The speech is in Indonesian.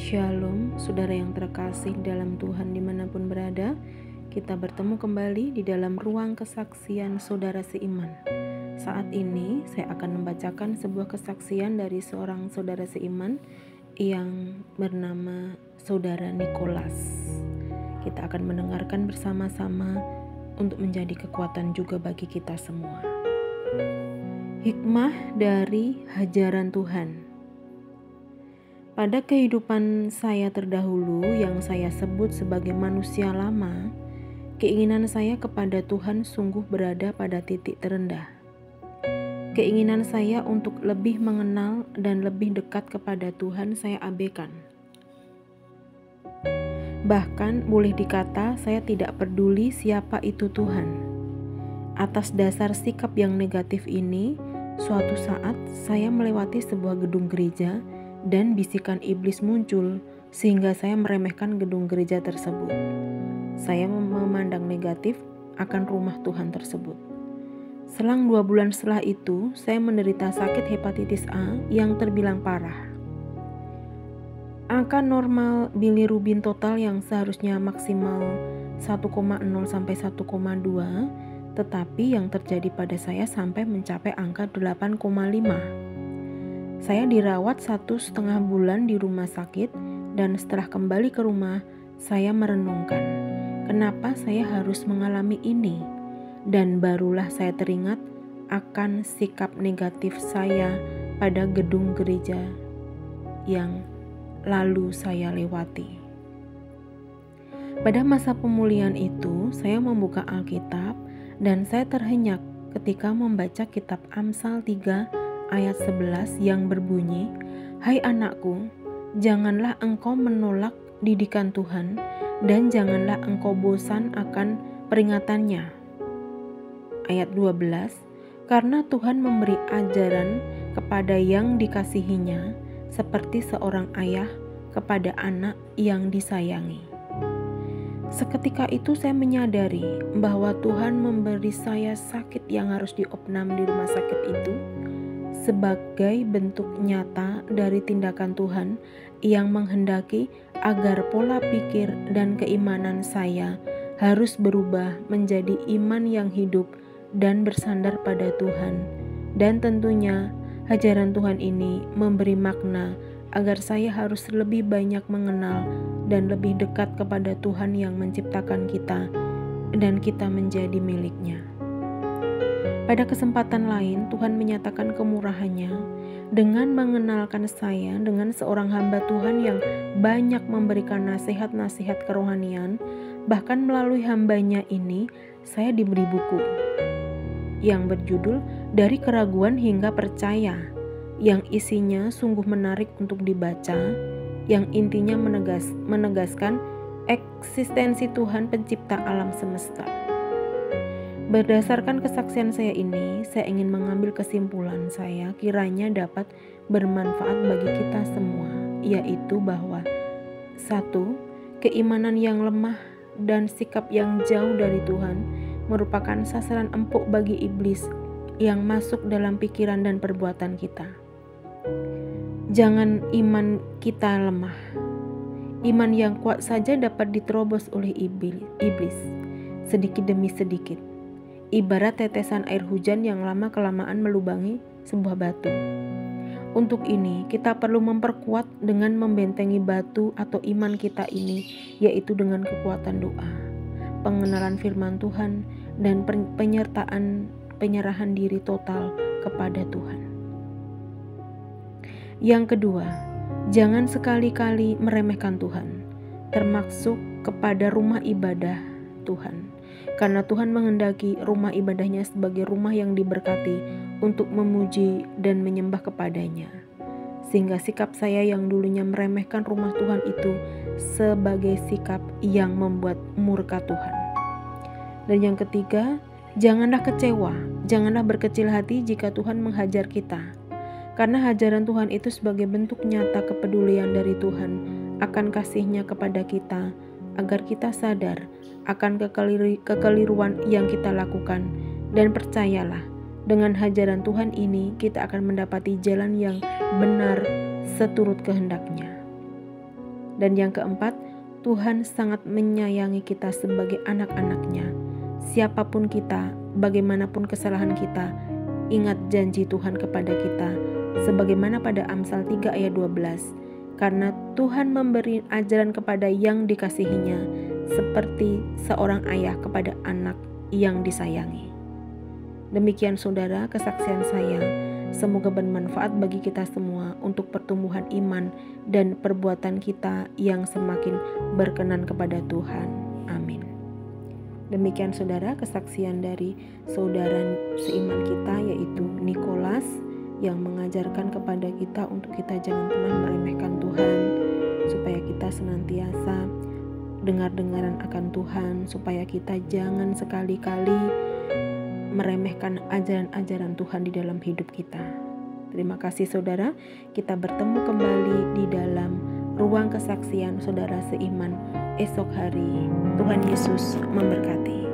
Shalom, saudara yang terkasih dalam Tuhan dimanapun berada. Kita bertemu kembali di dalam ruang kesaksian saudara seiman. Saat ini saya akan membacakan sebuah kesaksian dari seorang saudara seiman yang bernama saudara Nicholas. Kita akan mendengarkan bersama-sama untuk menjadi kekuatan juga bagi kita semua. Hikmah dari hajaran Tuhan. Pada kehidupan saya terdahulu yang saya sebut sebagai manusia lama, keinginan saya kepada Tuhan sungguh berada pada titik terendah. Keinginan saya untuk lebih mengenal dan lebih dekat kepada Tuhan saya abaikan. Bahkan boleh dikata saya tidak peduli siapa itu Tuhan. Atas dasar sikap yang negatif ini, suatu saat saya melewati sebuah gedung gereja dan bisikan iblis muncul sehingga saya meremehkan gedung gereja tersebut. Saya memandang negatif akan rumah Tuhan tersebut. Selang 2 bulan setelah itu, saya menderita sakit hepatitis A yang terbilang parah. Angka normal bilirubin total yang seharusnya maksimal 1,0 sampai 1,2, tetapi yang terjadi pada saya sampai mencapai angka 8,5. Saya dirawat 1,5 bulan di rumah sakit dan setelah kembali ke rumah, saya merenungkan, kenapa saya harus mengalami ini? Dan barulah saya teringat akan sikap negatif saya pada gedung gereja yang lalu saya lewati. Pada masa pemulihan itu, saya membuka Alkitab dan saya terhenyak ketika membaca kitab Amsal 3 ayat 11 yang berbunyi, "Hai anakku, janganlah engkau menolak didikan Tuhan dan janganlah engkau bosan akan peringatannya." Ayat 12, "Karena Tuhan memberi ajaran kepada yang dikasihinya seperti seorang ayah kepada anak yang disayangi." Seketika itu saya menyadari bahwa Tuhan memberi saya sakit yang harus diopnam di rumah sakit itu sebagai bentuk nyata dari tindakan Tuhan yang menghendaki agar pola pikir dan keimanan saya harus berubah menjadi iman yang hidup dan bersandar pada Tuhan. Dan tentunya ajaran Tuhan ini memberi makna agar saya harus lebih banyak mengenal dan lebih dekat kepada Tuhan yang menciptakan kita dan kita menjadi miliknya. Pada kesempatan lain, Tuhan menyatakan kemurahannya dengan mengenalkan saya dengan seorang hamba Tuhan yang banyak memberikan nasihat-nasihat kerohanian. Bahkan melalui hambanya ini, saya diberi buku yang berjudul Dari Keraguan Hingga Percaya, yang isinya sungguh menarik untuk dibaca, yang intinya menegaskan eksistensi Tuhan pencipta alam semesta. Berdasarkan kesaksian saya ini, saya ingin mengambil kesimpulan saya kiranya dapat bermanfaat bagi kita semua, yaitu bahwa 1. Keimanan yang lemah dan sikap yang jauh dari Tuhan merupakan sasaran empuk bagi iblis yang masuk dalam pikiran dan perbuatan kita. Jangan iman kita lemah. Iman yang kuat saja dapat diterobos oleh iblis sedikit demi sedikit. Ibarat tetesan air hujan yang lama-kelamaan melubangi sebuah batu. Untuk ini, kita perlu memperkuat dengan membentengi batu atau iman kita ini, yaitu dengan kekuatan doa, pengenalan firman Tuhan, dan penyerahan diri total kepada Tuhan. Yang kedua, jangan sekali-kali meremehkan Tuhan, termasuk kepada rumah ibadah Tuhan. Karena Tuhan menghendaki rumah ibadahnya sebagai rumah yang diberkati untuk memuji dan menyembah kepadanya. Sehingga sikap saya yang dulunya meremehkan rumah Tuhan itu sebagai sikap yang membuat murka Tuhan. Dan yang ketiga, janganlah kecewa, janganlah berkecil hati jika Tuhan menghajar kita. Karena hajaran Tuhan itu sebagai bentuk nyata kepedulian dari Tuhan akan kasih-Nya kepada kita, agar kita sadar akan kekeliruan yang kita lakukan. Dan percayalah, dengan hajaran Tuhan ini kita akan mendapati jalan yang benar seturut kehendak-Nya. Dan yang keempat, Tuhan sangat menyayangi kita sebagai anak-anak-Nya. Siapapun kita, bagaimanapun kesalahan kita, ingat janji Tuhan kepada kita, sebagaimana pada Amsal 3 ayat 12. Karena Tuhan memberi ajaran kepada yang dikasihinya, seperti seorang ayah kepada anak yang disayangi. Demikian saudara kesaksian saya. Semoga bermanfaat bagi kita semua untuk pertumbuhan iman dan perbuatan kita yang semakin berkenan kepada Tuhan. Amin. Demikian saudara kesaksian dari saudara seiman kita, yaitu Nikolas, yang mengajarkan kepada kita untuk kita jangan pernah meremehkan Tuhan, supaya kita senantiasa dengar-dengaran akan Tuhan, supaya kita jangan sekali-kali meremehkan ajaran-ajaran Tuhan di dalam hidup kita. Terima kasih saudara, kita bertemu kembali di dalam ruang kesaksian saudara seiman esok hari. Tuhan Yesus memberkati.